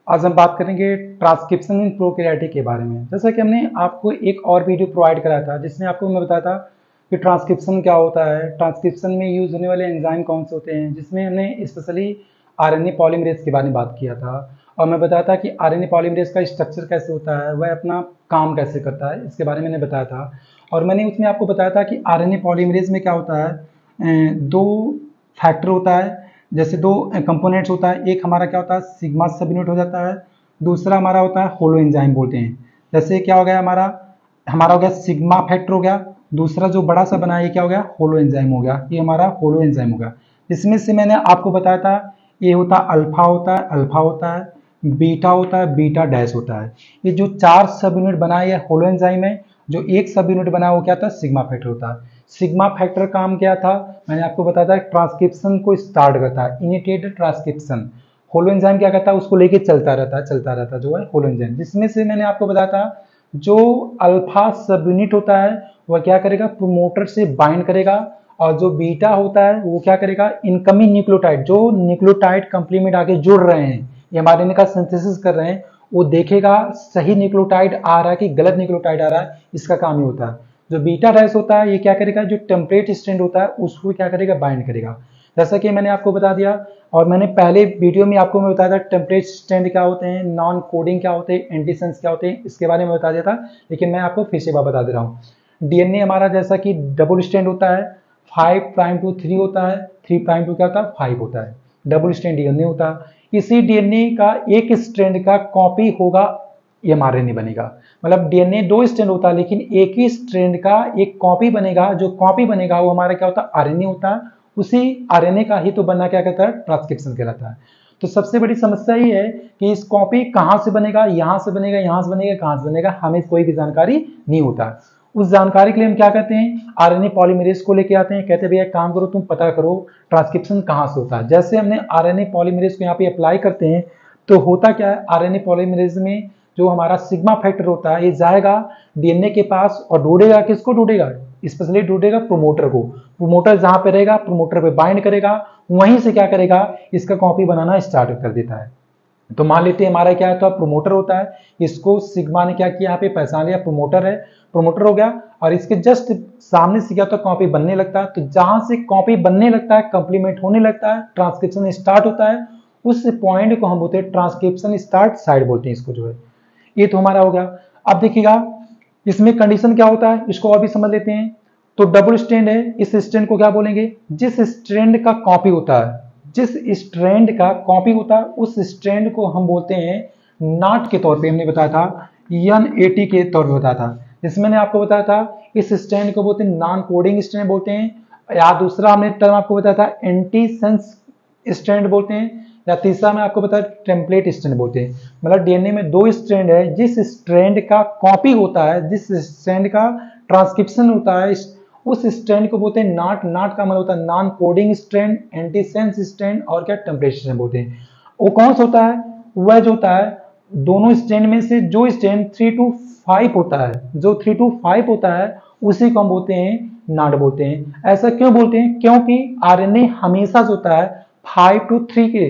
आज हम बात करेंगे ट्रांसक्रिप्शन इन प्रोकैरियोटिक के बारे में। जैसा कि हमने आपको एक और वीडियो प्रोवाइड कराया था जिसमें आपको मैं बताया था कि ट्रांसक्रिप्शन क्या होता है, ट्रांसक्रिप्शन में यूज होने वाले एंजाइम कौन से होते हैं, जिसमें हमने स्पेशली आरएनए पॉलीमरेज के बारे में बात किया था। और मैं बताया था कि आरएनए पॉलीमरेज का स्ट्रक्चर कैसे होता है, वह अपना काम कैसे करता है, इसके बारे में मैंने बताया था। और मैंने उसमें आपको बताया था कि आरएनए पॉलीमरेज में क्या होता है, दो फैक्टर होता है, जैसे दो कंपोनेंट्स होता है। एक हमारा क्या होता है, सिग्मा सब यूनिट हो जाता है, दूसरा हमारा होता है होलो एंजाइम बोलते हैं। जैसे क्या हो गया, हमारा हमारा हो गया सिग्मा फैक्टर हो गया, दूसरा जो बड़ा सा बना है ये क्या हो गया, होलो एंजाइम हो गया। ये हमारा होलो एंजाइम हो गया। इसमें से मैंने आपको बताया था ये होता है अल्फा होता है, अल्फा होता है, बीटा होता है, बीटा डैश होता है। ये जो चार सब यूनिट बना है ये होलो एंजाइम है। जो एक सब यूनिट बना है वो क्या था, सिग्मा फैक्टर होता है। सिग्मा फैक्टर काम क्या था, मैंने आपको बताया था ट्रांसक्रिप्शन को स्टार्ट करता है, इनिशिएटेड ट्रांसक्रिप्शन। होलो एंजाइम क्या करता है, उसको लेके चलता रहता है जो है होलो एंजाइम। जिसमें से मैंने आपको बताया था जो अल्फा सब यूनिट होता है वह क्या करेगा, प्रोमोटर से बाइंड करेगा, और जो बीटा होता है वो क्या करेगा, इनकमिंग न्यूक्लियोटाइड, जो न्यूक्लियोटाइड कंप्लीमेंट आगे जुड़ रहे हैं, ये एमआरएनए का सिंथेसिस कर रहे हैं, वो देखेगा सही न्यूक्लियोटाइड आ रहा है कि गलत न्यूक्लियोटाइड आ रहा है, इसका काम ही होता है। जो बीटा डैश होता है ये क्या करेगा, जो टेम्परेट स्ट्रैंड होता है उसको क्या करेगा, बाइंड करेगा। जैसा कि मैंने आपको बता दिया, और मैंने पहले वीडियो में आपको मैं बताया था टेम्परेट स्ट्रैंड क्या होते हैं, नॉन कोडिंग क्या होते हैं, एंटीसेंस क्या होते हैं, इसके बारे में बता दिया था, लेकिन मैं आपको फिर से बता दे रहा हूँ। डीएनए हमारा जैसा कि डबल स्ट्रैंड होता है, 5 प्राइम टू 3 होता है, 3 प्राइम टू क्या होता है, 5 होता है, डबल स्ट्रैंड डीएनए होता है। इसी डीएनए का एक स्ट्रैंड का कॉपी होगा, एमआरएनए बनेगा। मतलब डीएनए दो स्ट्रैंड होता है लेकिन एक ही स्ट्रैंड का एक कॉपी बनेगा, जो कॉपी बनेगा वो हमारा क्या होता है, आरएनए होता है। उसी आरएनए का ही तो बनना क्या कहता है, ट्रांसक्रिप्शन कहलाता है। तो सबसे बड़ी समस्या ये है कि इस कॉपी कहाँ से बनेगा, यहाँ से बनेगा, यहाँ से बनेगा, कहाँ से बनेगा, हमें कोई भी जानकारी नहीं होता। उस जानकारी के लिए हम क्या करते हैं, आरएनए पॉलीमरेज को लेके आते हैं, कहते हैं भैया काम करो, तुम पता करो ट्रांसक्रिप्शन कहाँ से होता है। जैसे हमने आरएनए पॉलीमरेज को यहाँ पे अप्लाई करते हैं तो होता क्या है, आरएनए पॉलीमरेज में जो हमारा सिग्मा फैक्टर होता है ये जाएगा डीएनए के पास और ढूंढेगा, किसको ढूंढेगा, स्पेशली ढूंढेगा प्रोमोटर को। प्रोमोटर जहां पे रहेगा प्रोमोटर पे बाइंड करेगा, वहीं से क्या करेगा, इसका कॉपी बनाना स्टार्ट कर देता है। तो मान लेते हैं हमारा क्या है, तो प्रोमोटर होता है, इसको सिग्मा ने क्या किया, यहाँ पे पहचान लिया प्रोमोटर है, प्रोमोटर हो गया, और इसके जस्ट सामने से क्या तो कॉपी बनने लगता है। तो जहां से कॉपी बनने लगता है, कंप्लीमेंट होने लगता है, ट्रांसक्रिप्शन स्टार्ट होता है, उस पॉइंट को हम बोलते हैं ट्रांसक्रिप्शन स्टार्ट साइड बोलते हैं इसको जो है। ये तो हमारा हो गया। अब देखिएगा इसमें कंडीशन क्या होता है, इसको और भी समझ लेते हैं। तो डबल स्ट्रैंड है, इस स्ट्रैंड को क्या बोलेंगे, जिस स्ट्रैंड का कॉपी होता है, जिस स्ट्रैंड का कॉपी होता है उस स्ट्रैंड को हम बोलते हैं नॉट के तौर पे, हमने बताया था NAT के तौर पे बताया था। जिसमें मैंने आपको बताया था इस स्ट्रैंड को बोलते हैं नॉन कोडिंग स्ट्रैंड बोलते हैं, या दूसरा हमने टर्म आपको बताया था एंटीसेंस स्ट्रैंड बोलते हैं, या तीसरा मैं आपको बताया टेम्पलेट स्ट्रैंड बोलते हैं। मतलब डीएनए में दो स्ट्रैंड है, जिस स्ट्रैंड का कॉपी होता है, जिस स्ट्रैंड का ट्रांसक्रिप्शन होता है, उस स्ट्रैंड को बोलते हैं नॉट। नॉट का मतलब होता है non coding strand, antisense strand और क्या टेम्पलेट स्ट्रैंड बोलते हैं। वो कौन सा होता है, वह जो होता है दोनों स्ट्रैंड में से जो स्ट्रैंड 3 to 5 होता है, जो 3 to 5 होता है उसी को हम बोलते हैं नॉट बोलते हैं। ऐसा क्यों बोलते हैं, क्योंकि आरएनए हमेशा जो होता है 5 to 3 के,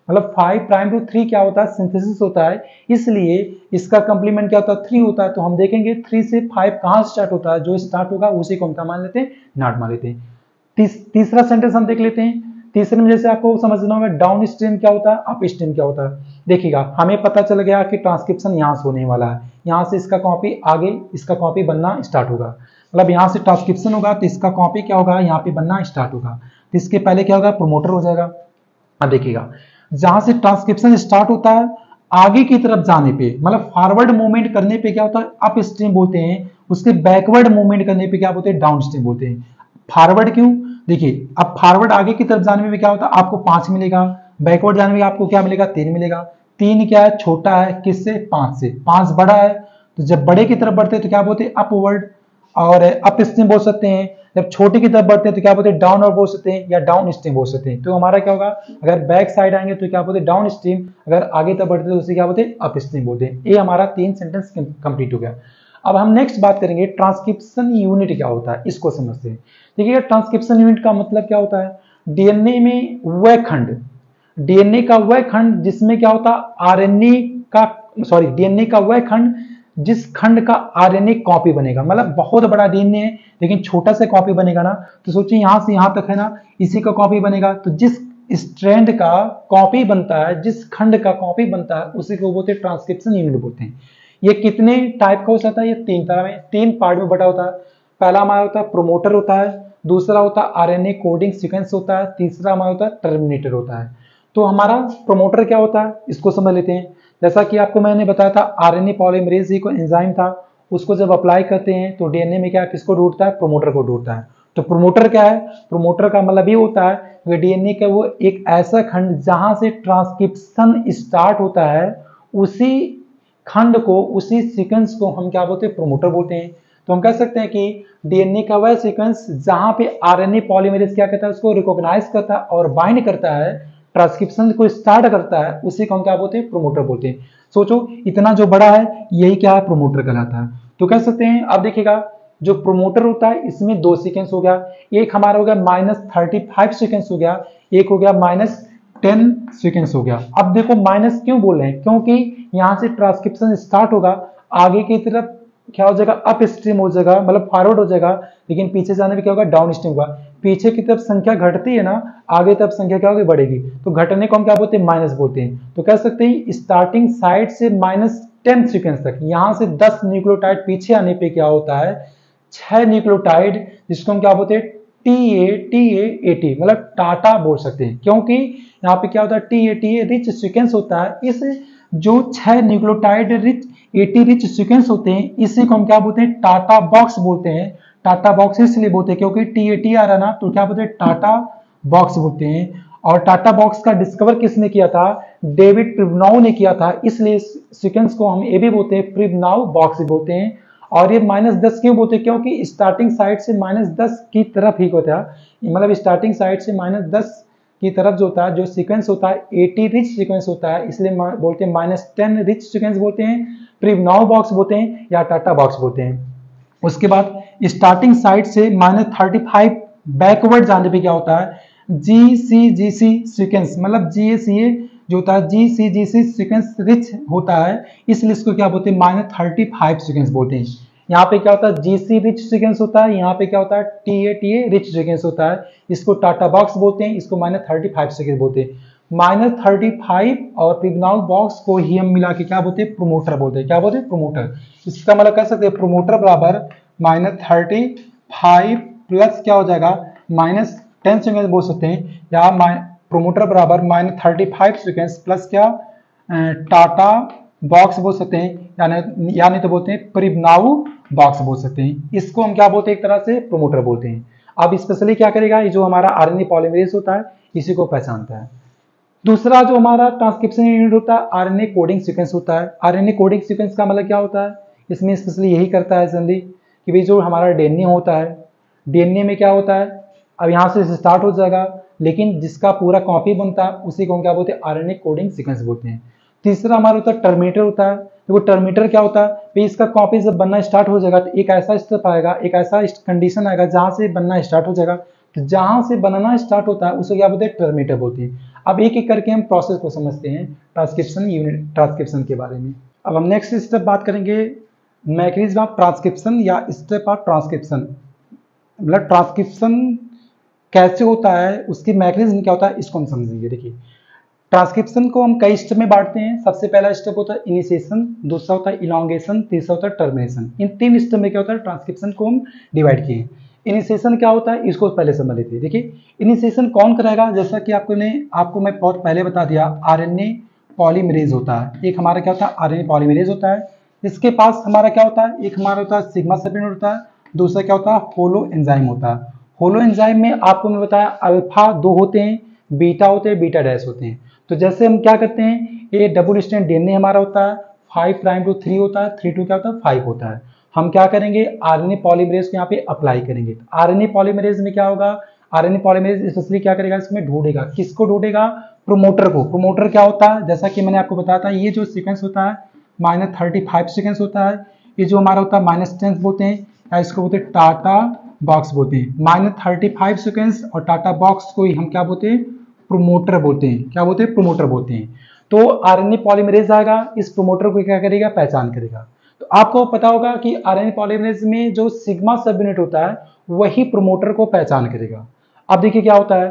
मतलब 5 प्राइम टू 3 क्या होता है, सिंथेसिस होता है, इसलिए इसका कंप्लीमेंट क्या होता है, 3 होता है। तो हम देखेंगे 3 से 5 कहाँ स्टार्ट होता है, जो स्टार्ट होगा उसी को हम क्या मान लेते हैं, नॉट मान लेते हैं। तीसरा सेंटेंस हम देख लेते हैं। तीसरे में जैसे आपको समझना होगा डाउन स्ट्रीम क्या होता है, अप स्ट्रीम क्या होता है। देखिएगा हमें पता चल गया कि ट्रांसक्रिप्शन यहाँ से होने वाला है, यहाँ से इसका कॉपी आगे इसका कॉपी बनना स्टार्ट होगा। मतलब यहाँ से ट्रांसक्रिप्शन होगा तो इसका कॉपी क्या होगा, यहाँ पे बनना स्टार्ट होगा। तो इसके पहले क्या होगा, प्रोमोटर हो जाएगा। अब देखिएगा जहां से ट्रांसक्रिप्शन स्टार्ट होता है आगे की तरफ जाने पे, मतलब फॉरवर्ड मूवमेंट करने पे क्या होता है, अप स्ट्रीम बोलते हैं, उसके बैकवर्ड मूवमेंट करने पे क्या बोलते हैं, डाउन स्ट्रीम बोलते हैं। फॉरवर्ड क्यों, देखिए अब फॉरवर्ड आगे की तरफ जाने में भी क्या होता है, आपको 5 मिलेगा, बैकवर्ड जाने में आपको क्या मिलेगा, 3 मिलेगा। 3 क्या है, छोटा है किससे, 5 से, 5 बड़ा है, तो जब बड़े की तरफ बढ़ते हैं तो क्या बोलते हैं, अपवर्ड और अप स्ट्रीम बोल सकते हैं। जब छोटे की तरफ बढ़ते हैं तो क्या बोलते हैं, डाउन और बोल सकते हैं, या डाउन स्ट्रीम बोल सकते हैं। तो हमारा क्या होगा, अगर बैक साइड आएंगे तो क्या बोलते हैं, डाउन स्ट्रीम, अगर आगे तरफ बढ़ते हैं तो उसे क्या बोलते हैं, अप स्ट्रीम बोलते हैं। ये हमारा 3 सेंटेंस कंप्लीट हो गया। अब हम नेक्स्ट बात करेंगे ट्रांसक्रिप्शन यूनिट क्या होता है, इसको समझते हैं। देखिए ट्रांसक्रिप्शन यूनिट का मतलब क्या होता है, डीएनए में वह खंड डीएनए का वह खंड जिसमें क्या होता है आरएनए का, सॉरी डीएनए का वह खंड जिस खंड का आरएनए कॉपी बनेगा, मतलब बहुत बड़ा डीएनए है लेकिन छोटा सा कॉपी बनेगा ना, तो सोचिए यहां से यहां तक है ना, इसी का कॉपी बनेगा। तो जिस स्ट्रैंड का कॉपी बनता है, जिस खंड का कॉपी बनता है, उसी को बोलते हैं ट्रांसक्रिप्शन यूनिट बोलते हैं। ये कितने टाइप का हो सकता है? ये तीन तरह में, तीन पार्ट में बटा होता है। पहला हमारा होता है प्रोमोटर होता है, दूसरा होता है आरएनए कोडिंग सीक्वेंस होता है, तीसरा हमारा होता है टर्मिनेटर होता है। तो हमारा प्रोमोटर क्या होता है इसको समझ लेते हैं। जैसा कि आपको मैंने बताया था आरएनए पॉलीमरेज ही कोई एंजाइम था, उसको जब अप्लाई करते हैं तो डीएनए में क्या किसको ढूंढता है? प्रोमोटर को ढूंढता है। तो प्रोमोटर क्या है? प्रोमोटर का मतलब ये होता है कि डीएनए का वो एक ऐसा खंड जहां से ट्रांसक्रिप्शन स्टार्ट होता है, उसी खंड को, उसी सीक्वेंस को हम क्या बोलते हैं? प्रोमोटर बोलते हैं। तो हम कह सकते हैं कि डीएनए का वह सीक्वेंस जहां पे आरएनए पॉलीमरेज क्या करता है? उसको रिकॉग्नाइज करता है और बाइंड करता है, ट्रांसक्रिप्शन को स्टार्ट करता है, उसी को हम क्या बोलते हैं? प्रोमोटर बोलते हैं। सोचो इतना जो बड़ा है यही क्या है? प्रोमोटर कहलाता है। तो कह सकते हैं, अब देखिएगा जो प्रोमोटर होता है इसमें दो सीक्वेंस हो गया, एक हमारा हो गया -35 सीक्वेंस हो गया, एक हो गया -10 सीक्वेंस हो गया। अब देखो माइनस क्यों बोल रहे हैं? क्योंकि यहां से ट्रांसक्रिप्शन स्टार्ट होगा, आगे की तरफ क्या हो जाएगा? अप स्ट्रीम हो जाएगा, मतलब फॉरवर्ड हो जाएगा, लेकिन पीछे जाने में क्या होगा? डाउन स्ट्रीम होगा। पीछे की तरफ संख्या घटती है ना, आगे तरफ संख्या क्या होगी? बढ़ेगी। तो घटने को हम क्या बोलते हैं? माइनस बोलते हैं। तो कह सकते हैं स्टार्टिंग साइड से -10 सीक्वेंस तक, यहां से 10 न्यूक्लियोटाइड पीछे आने पे क्या होता है? 6 न्यूक्लियोटाइड, जिसको हम क्या बोलते हैं? TA मतलब टाटा बोल सकते हैं, क्योंकि यहाँ पे क्या होता है? TA रिच सीक्वेंस होता है। इस जो 6 न्यूक्लियोटाइड रिच रिच सीक्वेंस होते हैं, इसी को हम क्या बोलते हैं? टाटा बॉक्स बोलते हैं। टाटा बॉक्स इसलिए बोलते हैं क्योंकि TAT आ रहा ना, तो क्या बोलते हैं? टाटा बॉक्स बोलते हैं। और टाटा बॉक्स का डिस्कवर किसने किया था? डेविड प्रिबनाउ ने किया था, इसलिए सीक्वेंस को हम ये भी बोलते हैं प्रिबनाउ बॉक्स बोलते हैं। और ये -10 क्यों बोलते हैं? क्योंकि स्टार्टिंग साइड से -10 की तरफ ही होता है, मतलब स्टार्टिंग साइड से -10 की तरफ जो होता है, जो सीक्वेंस होता है 80 रिच सीक्वेंस होता है, इसलिए बोलते हैं -10 रिच सीक्वेंस बोलते हैं, प्रिबनाउ बॉक्स बोलते हैं या टाटा बॉक्स बोलते हैं। उसके बाद स्टार्टिंग साइड से -35 बैकवर्ड जाने पे क्या होता है? GCGC सीक्वेंस, मतलब GACA जो होता है GCGC सीक्वेंस रिच होता है, इसलिए इसको क्या बोलते हैं? -35 सीक्वेंस बोलते हैं। यहाँ पे क्या होता है? GC रिच सीक्वेंस होता है, यहाँ पे क्या होता है? TA रिच सीक्वेंस होता है, इसको टाटा बॉक्स बोलते हैं, इसको -35 सीक्वेंस बोलते हैं। -35 और प्रिबनाउ बॉक्स को ही हम मिला के क्या बोलते हैं? प्रोमोटर बोलते हैं। क्या बोलते हैं? प्रोमोटर। इसका मतलब कह सकते हैं प्रोमोटर बराबर -35 प्लस क्या हो जाएगा? -10 सीक्वेंस बोल सकते हैं, या प्रोमोटर बराबर -35 सीक्वेंस प्लस क्या? टाटा बॉक्स बोल सकते हैं, यानी तो बोलते हैं प्रिबनाउ बॉक्स बोल सकते हैं। इसको हम क्या बोलते हैं? एक तरह से प्रोमोटर बोलते हैं। अब स्पेशली क्या करेगा? ये जो हमारा आरएनए पॉलीमरेज होता है इसी को पहचानता है। दूसरा जो हमारा ट्रांसक्रिप्शन यूनिट होता है आरएनए कोडिंग सीक्वेंस होता है। आरएनए कोडिंग सीक्वेंस का मतलब क्या होता है? इसमें स्पेशली यही करता है जनरली कि भाई जो हमारा डीएनए होता है, डीएनए में क्या होता है? अब यहाँ से स्टार्ट हो जाएगा, लेकिन जिसका पूरा कॉपी बनता है उसी को हम क्या बोलते हैं? आरएनए कोडिंग सीक्वेंस बोलते हैं। तीसरा हमारा होता है टर्मिनेटर होता है। देखो टर्मिनेटर क्या होता है? भाई इसका कॉपी जब बनना स्टार्ट हो जाएगा तो एक ऐसा स्टेप आएगा, एक ऐसा कंडीशन आएगा जहां से बनना स्टार्ट हो जाएगा। तो जहां से बनना स्टार्ट होता है उसे क्या बोलते हैं? टर्मिनेटर बोलते हैं। अब एक एक करके हम प्रोसेस को समझते हैं ट्रांसक्रिप्शन यूनिट, ट्रांसक्रिप्शन के बारे में। अब हम नेक्स्ट स्टेप बात करेंगे मैकेनिज्म ऑफ ट्रांसक्रिप्शन या स्टेप ऑफ ट्रांसक्रिप्शन, मतलब ट्रांसक्रिप्शन कैसे होता है, उसकी मैकेनिज्म क्या होता है, इसको हम समझेंगे। देखिए ट्रांसक्रिप्शन को हम कई स्टेप में बांटते हैं। सबसे पहला स्टेप होता है इनिशिएशन, दूसरा होता है इलॉन्गेशन, तीसरा होता है टर्मिनेशन। इन तीन स्टेप में क्या होता है? ट्रांसक्रिप्शन को हम डिवाइड किए। इनिशिएशन क्या होता है इसको पहले समझ लेते हैं। देखिए इनिशिएशन कौन कराएगा? जैसा कि आपको मैं बहुत पहले बता दिया, आरएनए पॉलीमरेज होता है। एक हमारा क्या होता है? आरएनए पॉलीमरेज होता है। इसके पास हमारा क्या होता है? एक हमारा होता है सिग्मा सबयूनिट होता है, दूसरा क्या होता है? होलो एंजाइम होता है। होलो एंजाइम में आपको मैं बताया अल्फा 2 होते हैं, बीटा होते हैं, बीटा डैश होते हैं। तो जैसे हम क्या करते हैं, ये डबल स्ट्रैंड डीएनए हमारा होता है 5 प्राइम टू 3 होता है, 3 टू क्या होता है? 5 होता है। हम क्या करेंगे? आरएनए पॉलीमरेज को यहाँ पे अप्लाई करेंगे। आरएनए पॉलीमरेज में क्या होगा? आरएनए पॉलीमरेज स्पेशली क्या करेगा? इसमें ढूंढेगा, किसको ढूंढेगा? प्रोमोटर को। प्रोमोटर क्या होता है? जैसा कि मैंने आपको बताया था, ये जो सीक्वेंस होता है -35 सीक्वेंस होता है, ये जो हमारा होता है -10 बोलते हैं, या इसको बोलते हैं टाटा बॉक्स बोलते हैं। -35 सीक्वेंस और टाटा बॉक्स को ही हम क्या बोलते हैं? प्रोमोटर बोलते हैं। क्या बोलते हैं? प्रोमोटर बोलते हैं। तो आरएनए पॉलीमरेज आएगा, इस प्रोमोटर को क्या करेगा? पहचान करेगा। तो आपको पता होगा कि आरएनए पॉलीमरेज में जो सिग्मा सब यूनिट होता है वही प्रोमोटर को पहचान करेगा। अब देखिए क्या होता है,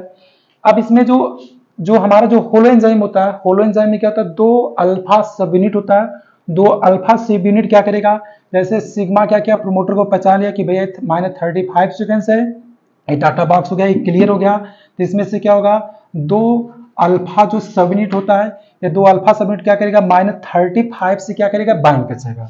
अब इसमें जो हमारा जो होलो एंजाइम होता है, होलो एंजाइम में क्या होता है? 2 अल्फा सब यूनिट होता है। 2 अल्फा सब यूनिट क्या करेगा? जैसे सिग्मा क्या किया? प्रोमोटर को पहचान लिया कि भैया -35 सीक्वेंस है, ये डाटा बॉक्स हो गया, ये क्लियर हो गया। तो इसमें से क्या होगा? 2 अल्फा जो सब यूनिट होता है, ये 2 अल्फा सब यूनिट क्या करेगा? -35 से क्या करेगा? बाइंड कर जाएगा।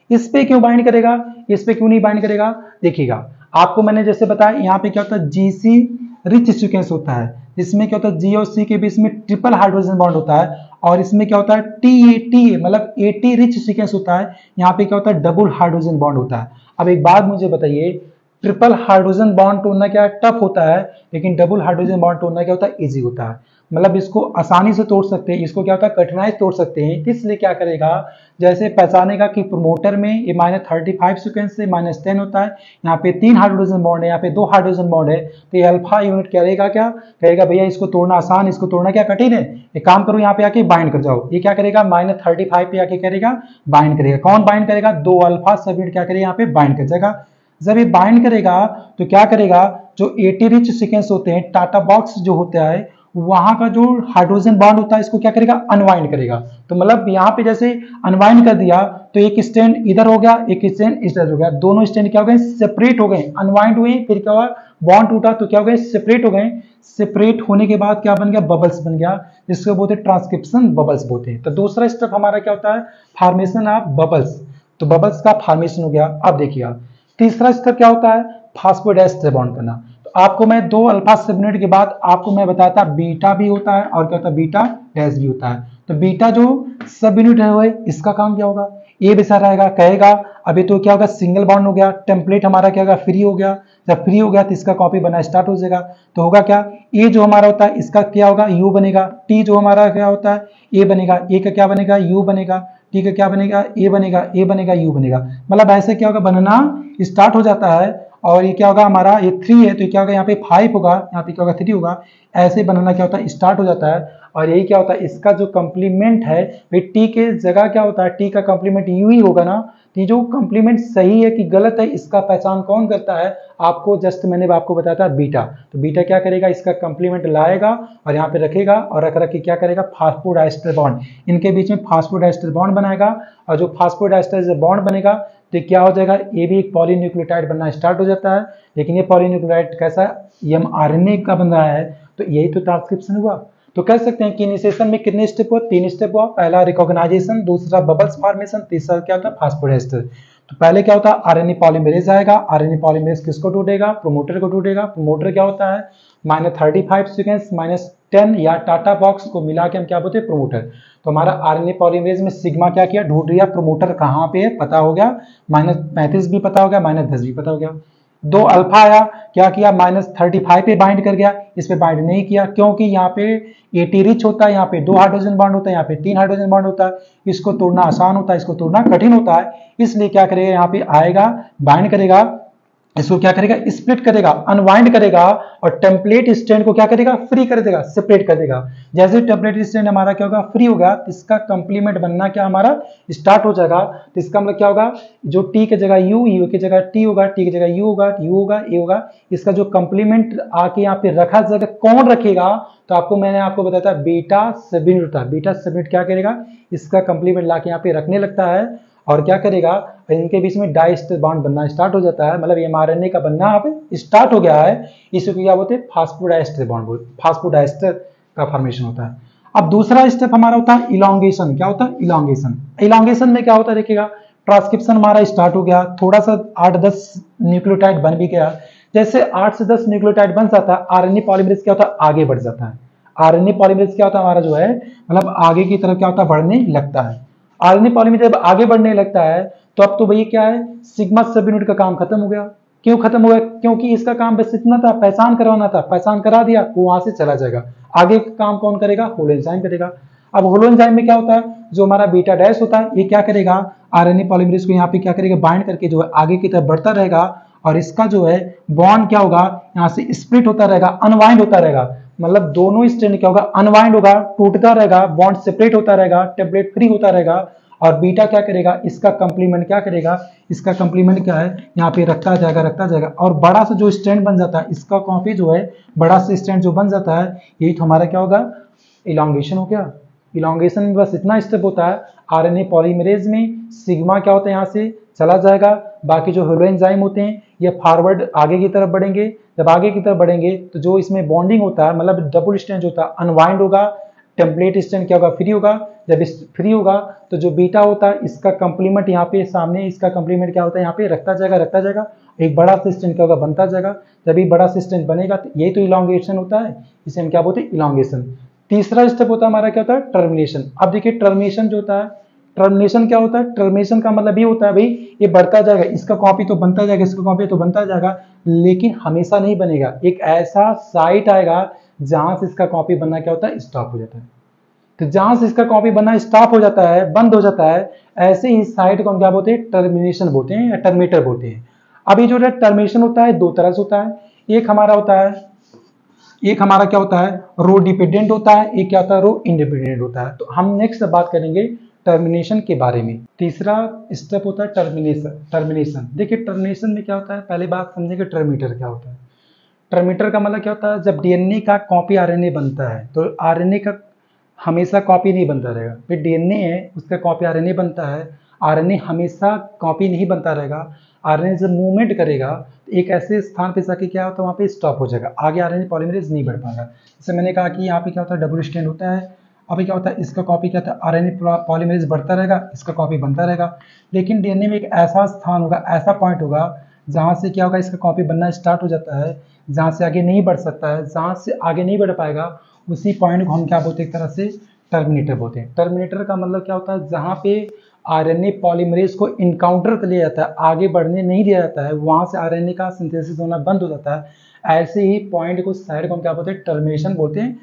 इस पे क्यों बाइंड करेगा? इस पे क्यों नहीं बाइंड करेगा? देखिएगा, आपको मैंने जैसे बताया, यहाँ पे क्या होता है? जीसी रिच सीक्वेंस होता है, जिसमें क्या होता है? जी और सी के बीच में ट्रिपल हाइड्रोजन बॉन्ड होता है। और इसमें क्या होता है? टी मतलब 80 रिच सीक्वेंस होता है। यहाँ पे क्या होता है? डबल हाइड्रोजन बॉन्ड होता है। अब एक बात मुझे बताइए, ट्रिपल हाइड्रोजन बॉन्ड तोड़ना क्या टफ होता है, लेकिन डबल हाइड्रोजन बॉन्ड तोड़ना क्या होता है? इजी होता है। मतलब इसको आसानी से तोड़ सकते हैं, इसको क्या होता है? कठिनाई से तोड़ सकते हैं। इसलिए क्या करेगा? जैसे पहचानेगा कि प्रोमोटर में ये -35 सीक्वेंस से -10 होता है, यहाँ पे 3 हाइड्रोजन बॉन्ड है, यहाँ पे 2 हाइड्रोजन बॉन्ड है, तो ये अल्फा यूनिट करेगा क्या? कहेगा भैया इसको तोड़ना आसान, इसको तोड़ना क्या कठिन है, एक काम करो यहाँ पे आके बाइंड कर जाओ। ये क्या करेगा? -35 पे आके करेगा, बाइंड करेगा। कौन बाइंड करेगा? 2 अल्फा सब यूनिट क्या करेगा? यहाँ पे बाइंड कर जाएगा। जब ये बाइंड करेगा तो क्या करेगा? जो 80 रिच सीक्वेंस होते हैं, टाटा बॉक्स जो होता है, वहां का जो हाइड्रोजन बॉन्ड होता है, इसको क्या करेगा? अनवाइंड करेगा। तो मतलब यहाँ पे जैसे अनवाइंड कर दिया तो एक स्टैंड इधर हो गया, एक स्टैंड इधर हो गया, दोनों स्टैंड क्या हो गए? सेपरेट हो गए, अनवाइंड हुए। फिर क्या हुआ? बॉन्ड टूटा तो क्या हो गए? सेपरेट हो गए। सेपरेट होने के बाद क्या बन गया? बबल्स बन गया, जिसको बोलते हैं ट्रांसक्रिप्शन बबल्स बोलते हैं। तो दूसरा स्टेप हमारा क्या होता है? Formation of bubbles. तो बबल्स का फॉर्मेशन हो गया। अब देखिए, तीसरा स्टेप क्या होता है? फास्फोडाइस्टर बॉन्ड करना। तो आपको मैं 2 अल्फा सब यूनिट के बाद आपको मैं बताता बीटा भी होता है और क्या होता है? बीटा डैश भी होता है। तो बीटा जो सब यूनिट है वो इसका काम क्या होगा? ये बेसा रहेगा, कहेगा अभी तो क्या होगा? सिंगल बॉन्ड हो गया, टेम्पलेट हमारा क्या होगा? फ्री हो गया। जब फ्री हो गया तो इसका कॉपी बनना स्टार्ट हो जाएगा। तो होगा क्या? ए जो हमारा होता है इसका क्या होगा? यू बनेगा। टी जो हमारा क्या होता है? ए बनेगा। ए का क्या बनेगा? यू बनेगा। टी का क्या बनेगा? ए बनेगा। ए बनेगा, यू बनेगा। मतलब ऐसे क्या होगा? बनना स्टार्ट हो जाता है। और ये क्या होगा? हमारा ये 3 है, तो ये क्या होगा? यहाँ पे 5 होगा, यहाँ पे क्या होगा? 3 होगा। ऐसे बनाना क्या होता है? स्टार्ट हो जाता है। और यही क्या होता है? इसका जो कंप्लीमेंट है, भाई टी के जगह क्या होता है? टी का कंप्लीमेंट यू ही होगा ना। ये जो कंप्लीमेंट सही है कि गलत है, इसका पहचान कौन करता है? आपको जस्ट मैंने आपको बताया था बीटा। तो बीटा क्या करेगा? इसका कंप्लीमेंट लाएगा और यहाँ पे रखेगा, और रख रख के क्या करेगा? फास्फोडाइस्टर बॉन्ड, इनके बीच में फास्फोडाइस्टर बॉन्ड बनाएगा। और जो फास्फोडाइस्टर बॉन्ड बनेगा तो क्या हो जाएगा? ये भी एक पॉलीन्यूक्लियोटाइड बनना स्टार्ट हो जाता है। लेकिन ये पॉलीन्यूक्लियोटाइड कैसा? एमआरएनए का बन रहा है। तो यही तो ट्रांसक्रिप्शन हुआ। तो कह सकते हैं कि इनिशिएशन में कितने स्टेप हुआ? 3 स्टेप हुआ। पहला रिकॉग्नाइजेशन, दूसरा बबल्स फॉर्मेशन, तीसरा क्या होता है? फास्फोडाइस्टर। तो पहले क्या होता है? आरएनए पॉलीमरेज आएगा। आरएनए पॉलीमरेज किसको टूटेगा? प्रोमोटर को टूटेगा। प्रोमोटर क्या होता है? -35 सीक्वेंस -10 या टाटा बॉक्स को मिला के हम क्या बोलते हैं? प्रोमोटर। तो हमारा आरएनए पॉलीमरेज में सिग्मा क्या किया? ढूंढ लिया प्रोमोटर कहाँ पे है, पता हो गया। -35 भी पता हो गया, -10 भी पता हो गया। 2 अल्फा आया, क्या किया? -35 पे बाइंड कर गया। इस पे बाइंड नहीं किया क्योंकि यहाँ पे 80 रिच होता है, यहाँ पे 2 हाइड्रोजन बॉन्ड होता है, यहाँ पे 3 हाइड्रोजन बॉन्ड होता है। इसको तोड़ना आसान होता है, इसको तोड़ना कठिन होता है। इसलिए क्या करेगा? यहाँ पे आएगा, बाइंड करेगा, इसको क्या करेगा? स्प्लिट करेगा, अनवाइंड करेगा, और टेम्पलेट स्टैंड को क्या करेगा? फ्री कर देगा, सेपरेट कर देगा। जैसे टेम्पलेट स्टैंड हमारा क्या होगा? फ्री होगा, इसका कंप्लीमेंट बनना क्या हमारा स्टार्ट हो जाएगा। तो इसका मतलब क्या होगा? जो टी की जगह यू, यू की जगह टी होगा, टी की जगह यू होगा, यू होगा, ए होगा। इसका जो कंप्लीमेंट आके यहाँ पे रखा जाएगा, कौन रखेगा? तो आपको मैंने आपको बताया था बीटा सब यूनिट होता है। बीटा सब यूनिट क्या करेगा? इसका कंप्लीमेंट लाके यहाँ पे रखने लगता है, और क्या करेगा? इनके बीच में डाइस्टर बॉन्ड बनना स्टार्ट हो जाता है। मतलब एमआरएनए का बनना यहाँ पे स्टार्ट हो गया है। इसी को क्या बोलते हैं? फास्फोडाइस्टर बॉन्ड बोलते हैं। फास्फोडाइस्टर का फॉर्मेशन होता है। अब दूसरा स्टेप हमारा होता है इलॉन्गेशन। क्या होता है? इलॉन्गेशन। इलॉन्गेशन में क्या होता है? देखिएगा, ट्रांसक्रिप्शन हमारा स्टार्ट हो गया, थोड़ा सा 8-10 न्यूक्लियोटाइड बन भी गया। जैसे 8 से 10 न्यूक्लियोटाइड बन जाता है, आरएनए पॉलीमरेज क्या होता है? आगे बढ़ जाता है। आरएनए पॉलीमरेज क्या होता है? हमारा जो है मतलब आगे की तरफ क्या होता है? बढ़ने लगता है। आरएनए पॉलीमरेज जब आगे बढ़ने लगता है तो अब तो भैया क्या है? सिग्मा सब यूनिट का काम खत्म हो गया। क्यों खत्म हो गया? क्योंकि इसका काम बस इतना था, पहचान करवाना था। पहचान करा दिया, वो वहां से चला जाएगा। आगे का काम कौन करेगा? होलो एंजाइम करेगा। अब होलो एंजाइम में क्या होता है? जो हमारा बीटा डैश होता है, ये क्या करेगा? आरएनए पॉलीमरेज को यहाँ पे क्या करेगा? बाइंड करके जो है आगे की तरफ बढ़ता रहेगा, और इसका जो है बॉन्ड क्या होगा? यहाँ से स्प्लिट होता रहेगा, अनवाइंड होता रहेगा। मतलब दोनों स्ट्रैंड क्या होगा, अनवाइंड होगा, टूटता रहेगा, बॉन्ड सेपरेट होता रहेगा, टेम्पलेट फ्री होता रहेगा, और बीटा क्या करेगा, इसका कंप्लीमेंट क्या करेगा, इसका कंप्लीमेंट क्या है, यहाँ पे रखता जाएगा, और बड़ा सा जो स्ट्रैंड बन जाता है, इसका कॉपी जो है, बड़ा सा स्ट्रैंड जो बन जाता है, यही तो हमारा क्या होगा, इलांगेशन हो गया। इलांगेशन में बस इतना स्टेप होता है, आरएनए पॉलीमरेज में सिग्मा क्या होता है, यहाँ से चला जाएगा, बाकी जो हेलो एंजाइम होते हैं ये फॉरवर्ड आगे की तरफ बढ़ेंगे, जब आगे की तरफ बढ़ेंगे तो जो इसमें बॉन्डिंग होता है, मतलब डबल स्ट्रैंड होता है, अनवाइंड होगा, टेम्पलेट स्ट्रैंड क्या होगा, फ्री होगा, जब फ्री होगा तो जो बीटा होता है इसका कंप्लीमेंट यहाँ पे सामने, इसका कंप्लीमेंट क्या होता है, यहाँ पे रखता जाएगा, एक बड़ा सा स्ट्रैंड क्या होगा, बनता जाएगा, जब ये बड़ा सा स्ट्रैंड बनेगा तो यही तो इलांगेशन होता है, इसे हम क्या बोलते हैं, इलांगेशन। तीसरा स्टेप होता है हमारा क्या होता है, टर्मिनेशन। अब देखिए टर्मिनेशन जो होता है, टर्मिनेशन क्या होता है, टर्मिनेशन का मतलब ये होता है भाई ये बढ़ता जाएगा, इसका कॉपी तो बनता जाएगा, इसका कॉपी तो बनता जाएगा, लेकिन हमेशा नहीं बनेगा, एक ऐसा साइट आएगा जहां से इसका कॉपी बनना क्या होता है, स्टॉप हो जाता है। तो जहां से इसका कॉपी बनना स्टॉप हो जाता है, बंद हो जाता है, ऐसे ही साइट को हम क्या बोलते हैं, टर्मिनेशन बोलते हैं या टर्मिनेटर बोलते हैं। अभी जो टर्मिनेशन होता है दो तरह से होता है, एक हमारा होता है, एक हमारा क्या होता है, रो डिपेंडेंट होता है, एक क्या होता है, रो इंडिपेंडेंट होता है। तो हम नेक्स्ट बात करेंगे टर्मिनेशन के बारे में। तीसरा स्टेप होता है टर्मिनेशन। देखिए टर्मिनेशन में क्या होता है, पहले बात समझेंगे टर्मिनेटर क्या होता है। टर्मिनेटर का मतलब क्या होता है, जब डीएनए का कॉपी आरएनए बनता है तो आरएनए का हमेशा कॉपी नहीं बनता रहेगा, फिर डीएनए है उसका कॉपी आरएनए बनता है, आरएनए हमेशा कॉपी नहीं बनता रहेगा, आरएनए जब मूवमेंट करेगा तो एक ऐसे स्थान पे जाके क्या होता है, वहाँ पे स्टॉप हो जाएगा, आगे आरएनए पॉलीमरेज नहीं बढ़ पाएगा। जैसे मैंने कहा कि यहाँ पे क्या होता है, डबल स्ट्रैंड होता है, अभी क्या होता है, इसका कॉपी क्या होता है, आरएनए पॉलीमरेज बढ़ता रहेगा, इसका कॉपी बनता रहेगा, लेकिन डीएनए में एक ऐसा स्थान होगा, ऐसा पॉइंट होगा जहाँ से क्या होगा, इसका कॉपी बनना स्टार्ट हो जाता है, जहाँ से आगे नहीं बढ़ सकता है, जहाँ से आगे नहीं बढ़ पाएगा, उसी पॉइंट को हम क्या बोलते हैं, एक तरह से टर्मिनेटर बोलते हैं। टर्मिनेटर का मतलब क्या होता है, जहाँ पे आरएनए पॉलीमरेज को इनकाउंटर कर लिया जाता है, आगे बढ़ने नहीं दिया जाता है, वहाँ से आरएनए का सिंथेसिस होना बंद हो जाता है, ऐसे ही पॉइंट को साइड को हम क्या बोलते हैं, टर्मिनेशन बोलते हैं।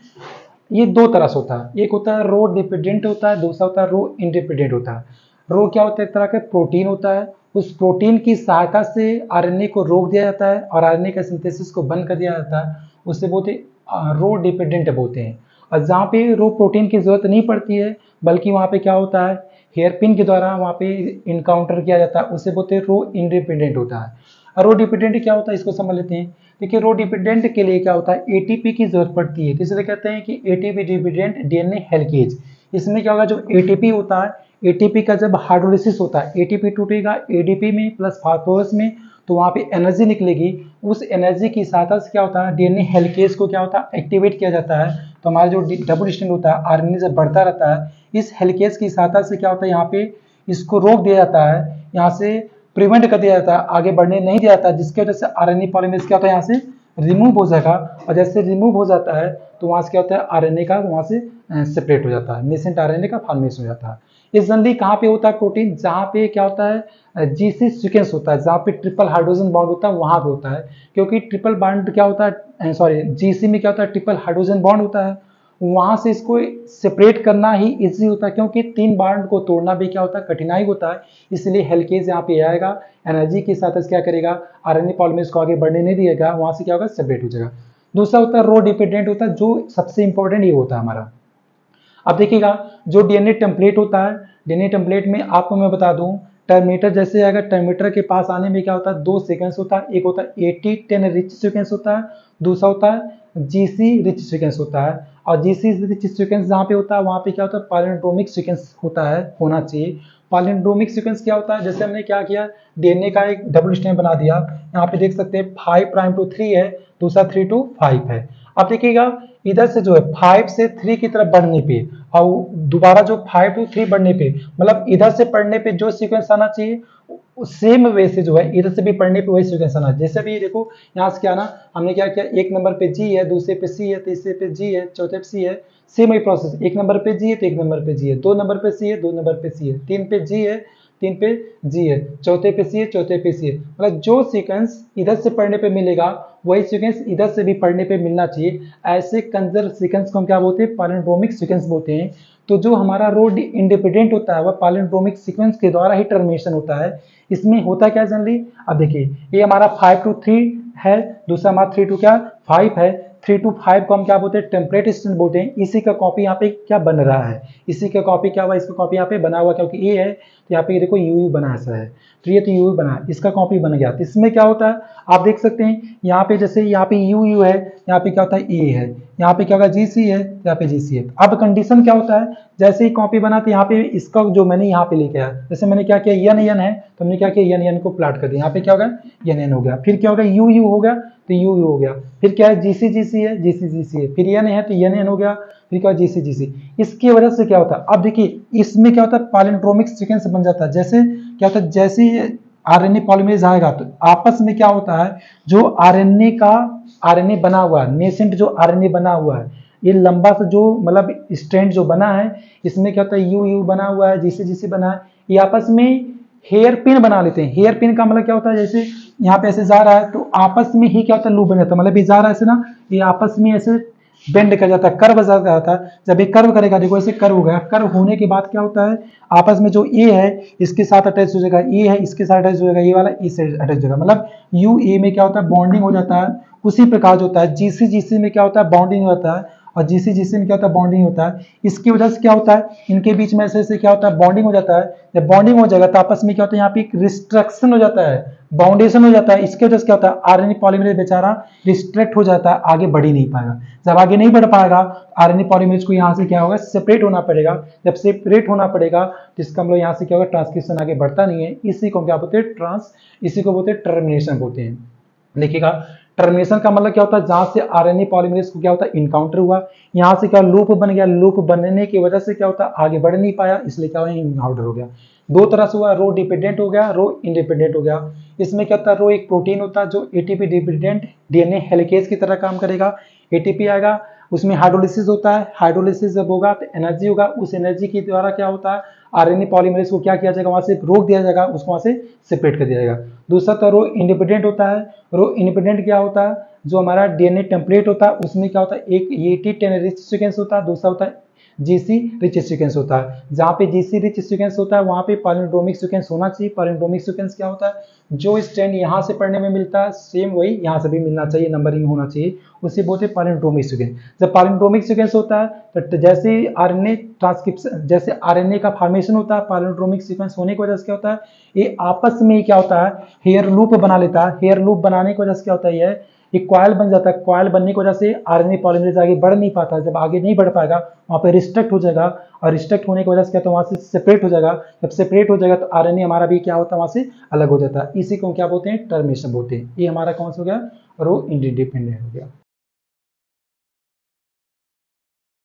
ये दो तरह से होता है, एक होता है रो डिपेंडेंट होता है, दूसरा होता है रो इंडिपेंडेंट होता है। रो क्या होता है, एक तरह का प्रोटीन होता है, उस प्रोटीन की सहायता से आरएनए को रोक दिया जाता है और आरएनए का सिंथेसिस को बंद कर दिया जाता है, उससे बोलते रो डिपेंडेंट बोलते हैं। और जहाँ पे रो प्रोटीन की जरूरत नहीं पड़ती है, बल्कि वहाँ पे क्या होता है, हेयर पिन के द्वारा वहाँ पे इनकाउंटर किया जाता है, उसे बोलते हैं रो इंडिपेंडेंट होता है। और रो डिपेंडेंट क्या होता है, इसको समझ लेते हैं। देखिए रो डिपेंडेंट के लिए क्या होता है, एटीपी की जरूरत पड़ती है, तो इसलिए कहते हैं कि एटीपी डिपेंडेंट डीएनए हेलिकेज। इसमें क्या होगा, जो एटीपी होता है, एटीपी का जब हाइड्रोलिसिस होता है, एटीपी टूटेगा एडीपी में प्लस फास्फोरस में, तो वहाँ पे एनर्जी निकलेगी, उस एनर्जी की सहायता से क्या होता है, डीएनए हेलिकेज को क्या होता है, एक्टिवेट किया जाता है। तो हमारा जो डबल स्ट्रैंड होता है, आरएनए जब बढ़ता रहता है, इस हेलिकेज की सहायता से क्या होता है, यहाँ पे इसको रोक दिया जाता है, यहाँ से प्रिवेंट कर दिया जाता है, आगे बढ़ने नहीं दिया जाता, जिसकी वजह से आरएनए पॉलीमरेज क्या होता है, यहाँ से रिमूव हो जाएगा, और जैसे रिमूव हो जाता है तो वहाँ से क्या होता है, आरएनए का वहाँ से सेपरेट हो जाता है, नेसेंट आरएनए का फॉर्मेशन हो जाता है। ये जनरली कहाँ पे होता है, प्रोटीन जहाँ पे क्या होता है, जीसी सीक्वेंस होता है, जहाँ पे ट्रिपल हाइड्रोजन बॉन्ड होता है वहाँ पे होता है, क्योंकि ट्रिपल बॉन्ड क्या होता है, सॉरी जीसी में क्या होता है, ट्रिपल हाइड्रोजन बॉन्ड होता है, वहाँ से इसको सेपरेट करना ही इजी होता है, क्योंकि तीन बॉन्ड को तोड़ना भी क्या होता है, कठिनाई होता है, इसलिए हेलिकेज यहाँ पे आएगा, एनर्जी के साथ क्या करेगा, आरएनए पॉलीमरेज को आगे बढ़ने नहीं दिएगा, वहाँ से क्या होगा, सेपरेट हो जाएगा। दूसरा होता है रो डिपेंडेंट होता है, जो सबसे इंपॉर्टेंट ये होता है हमारा। अब देखिएगा जो डीएनए टेम्पलेट होता है, डीएनए टेम्पलेट में आपको मैं बता दूं, टर्मिनेटर जैसे अगर टर्मिनेटर के पास आने में क्या होता है, दो सीक्वेंस होता है, एक होता है 80-10 रिच सीक्वेंस होता है, दूसरा होता है जीसी रिच सीक्वेंस होता है। और जीसी रिच सीक्वेंस जहाँ पे होता है वहाँ पे क्या होता है, पैलिंड्रोमिक सीक्वेंस होता है, होना चाहिए। पैलिंड्रोमिक सीक्वेंस क्या होता है, जैसे हमने क्या किया, डीएनए का एक डबल स्ट्रैंड बना दिया, यहाँ पे देख सकते हैं 5' to 3 है, दूसरा 3 to 5 है। अब देखिएगा इधर से जो है 5 से 3 की तरफ बढ़ने पे और दोबारा जो 5 to 3 बढ़ने पे, मतलब इधर से पढ़ने पे जो सीक्वेंस आना चाहिए सेम वे से जो है इधर से भी पढ़ने पे वही सीक्वेंस आना। जैसे भी देखो यहाँ से क्या ना, हमने क्या किया, एक नंबर पे जी है, दूसरे पे सी है, तीसरे पे जी है, चौथे पे सी है, सेम वही प्रोसेस, एक नंबर पे जी है तो एक नंबर पे जी है, दो नंबर पे सी है, दो नंबर पे सी है, तीन पे जी है, तीन पे जी है, चौथे पे सी है, चौथे पे सी है, मतलब जो सीक्वेंस इधर से पढ़ने पे मिलेगा वही सीक्वेंस इधर से भी पढ़ने पे मिलना चाहिए। ऐसे कंजर्व सीक्वेंस को हम क्या बोलते हैं, पैलिंड्रोमिक सीक्वेंस बोलते हैं। तो जो हमारा रो इंडिपेंडेंट होता है वह पैलिंड्रोमिक सीक्वेंस के द्वारा ही टर्मिनेशन होता है। इसमें होता क्या जनरली, अब देखिए ये हमारा 5 to 3 है, दूसरा हमारा 3 to क्या 5 है, 3 to 5 को हम क्या बोलते हैं, टेम्पलेट स्ट्रिंग बोलते हैं। इसी का कॉपी यहाँ पे क्या बन रहा है, इसी का कॉपी क्या हुआ, इसका कॉपी यहाँ पे बना हुआ, क्योंकि ए है तो यहाँ पे देखो यू बना ऐसा है, तो ये तो यू बना, इसका कॉपी बन गया। तो इसमें क्या होता है आप देख सकते हैं, यहाँ पे जैसे यहाँ पे यू है, यहाँ पे क्या होता है ए है, यहाँ पे क्या होगा जीसी है, यहाँ पे जीसी है। अब कंडीशन क्या होता है, जैसे ही कॉपी बना तो यहाँ पे इसका जो मैंने यहाँ पे लेके आया, जैसे मैंने क्या किया यन यन है तो हमने क्या किया यन यन को प्लाट कर दिया, यहाँ पे क्या होगा यन यन हो गया, फिर क्या होगा यू यू हो गया तो यू यू हो गया, फिर क्या है जीसी जीसी है, जीसी जीसी है, फिर यन है तो यन यन हो गया, फिर क्या जीसी जीसी। इसकी वजह से क्या होता है, अब देखिए इसमें क्या होता है पैलिंड्रोमिक सीक्वेंस बन जाता है। जैसे क्या होता है, जैसे आरएनए पॉलीमरेज आएगा तो आपस में क्या होता है, जो आरएनए का आरएनए बना हुआ है, नेसेंट जो आरएनए बना हुआ है, ये लंबा सा जो मतलब स्ट्रैंड जो बना है, इसमें क्या होता है यू यू बना हुआ है, जीसी जीसी बना है, ये आपस में हेयर पिन बना लेते हैं। हेयर पिन का मतलब क्या होता है, जैसे यहाँ पे ऐसे जा रहा है तो आपस में ही क्या होता है लूप बन जाता है, मतलब ये जा रहा है ऐसे ना, ये आपस में ऐसे बेंड कर जाता है, कर्व जाता है। जब ये कर्व करेगा, देखो ऐसे कर्व हो गया, कर्व होने के बाद क्या होता है आपस में जो ए है इसके साथ अटैच हो जाएगा, ए है इसके साथ अटैच हो जाएगा, ये वाला ए से अटैच हो जाएगा, मतलब यू ए में क्या होता है बॉन्डिंग हो जाता है। उसी प्रकार जो होता है जीसी जीसी में क्या होता है बॉन्डिंग होता है, और जीसी जीसी में क्या होता है बॉन्डिंग होता है। इसकी वजह से क्या होता है इनके बीच में ऐसे ऐसे क्या होता है बॉन्डिंग हो जाता है। जब बॉन्डिंग हो जाएगा तो आपस में क्या होता है यहाँ पे एक रिस्ट्रक्शन हो जाता है, बाउंडेशन हो जाता है। इसके वजह से क्या होता है आरएनए पॉलीमरेज बेचारा रिस्ट्रिक्ट हो जाता है, आगे बढ़ ही नहीं पाएगा। जब आगे नहीं बढ़ पाएगा आरएनए पॉलीमरेज को यहाँ से क्या होगा सेपरेट होना पड़ेगा। जब सेपरेट होना पड़ेगा तो इसका मतलब यहाँ से क्या होगा ट्रांसक्रिप्शन आगे बढ़ता नहीं है। इसी को क्या बोलते हैं इसी को बोलते हैं टर्मिनेशन बोलते हैं। देखिएगा टर्मिनेशन का मतलब क्या होता है, जहां से आरएनए पॉलीमरेज को क्या होता है इनकाउंटर हुआ, यहाँ से क्या लूप बन गया, लूप बनने की वजह से क्या होता है आगे बढ़ नहीं पाया, इसलिए क्या हुआ इनकाउंटर हो गया। दो तरह से हुआ, रो डिपेंडेंट हो गया, रो इंडिपेंडेंट हो गया। इसमें क्या होता है रो एक प्रोटीन होता है जो एटीपी डिपेंडेंट डीएनए हेलिकेज की तरह काम करेगा। एटीपी आएगा उसमें हाइड्रोलिसिस होता है, हाइड्रोलिसिस जब होगा तो एनर्जी होगा, उस एनर्जी के द्वारा क्या होता है आरएनए पॉलीमरेज को क्या किया जाएगा वहां से रोक दिया जाएगा, उसको वहां से सेपरेट कर दिया जाएगा। दूसरा तो रो इंडिपेंडेंट होता है। रो इंडिपेंडेंट क्या होता है, जो हमारा डीएनए टेम्पलेट होता है उसमें क्या होता है एक एटी 10 रिच सीक्वेंस होता है, दूसरा होता है जीसी रिच सीक्वेंस होता है। जहाँ पे जीसी रिच सीक्वेंस होता है वहाँ पे पैलिंड्रोमिक सीक्वेंस होना चाहिए। पैलिंड्रोमिक सीक्वेंस क्या होता है, जो स्ट्रैंड यहाँ से पढ़ने में मिलता है सेम वही यहाँ से भी मिलना चाहिए, नंबरिंग होना चाहिए, उसे बोलते हैं पैलिंड्रोमिक सीक्वेंस। जब पैलिंड्रोमिक सीक्वेंस होता है तो जैसे आरएनए ट्रांसक्रिप्शन, जैसे आरएनए का फॉर्मेशन होता है पैलिंड्रोमिक सीक्वेंस होने की वजह से क्या होता है ये आपस में क्या होता है हेयर लूप बना लेता है। हेयर लूप बनाने की वजह से क्या होता है ये कॉइल बन जाता है। कॉइल बनने की वजह से आरएनए पॉलीमरेज आगे बढ़ नहीं पाता। जब आगे नहीं बढ़ पाएगा वहाँ पे रिस्ट्रिक्ट हो जाएगा, और रिस्ट्रिक्ट होने की वजह से क्या तो वहाँ से सेपरेट हो जाएगा। जब सेपरेट हो जाएगा तो आरएनए हमारा भी क्या होता है वहाँ से अलग हो जाता है। इसी को क्या बोलते हैं टर्मिनेशन बोलते हैं। ये हमारा कौन सा हो गया रो इंडिपेंडेंट हो गया।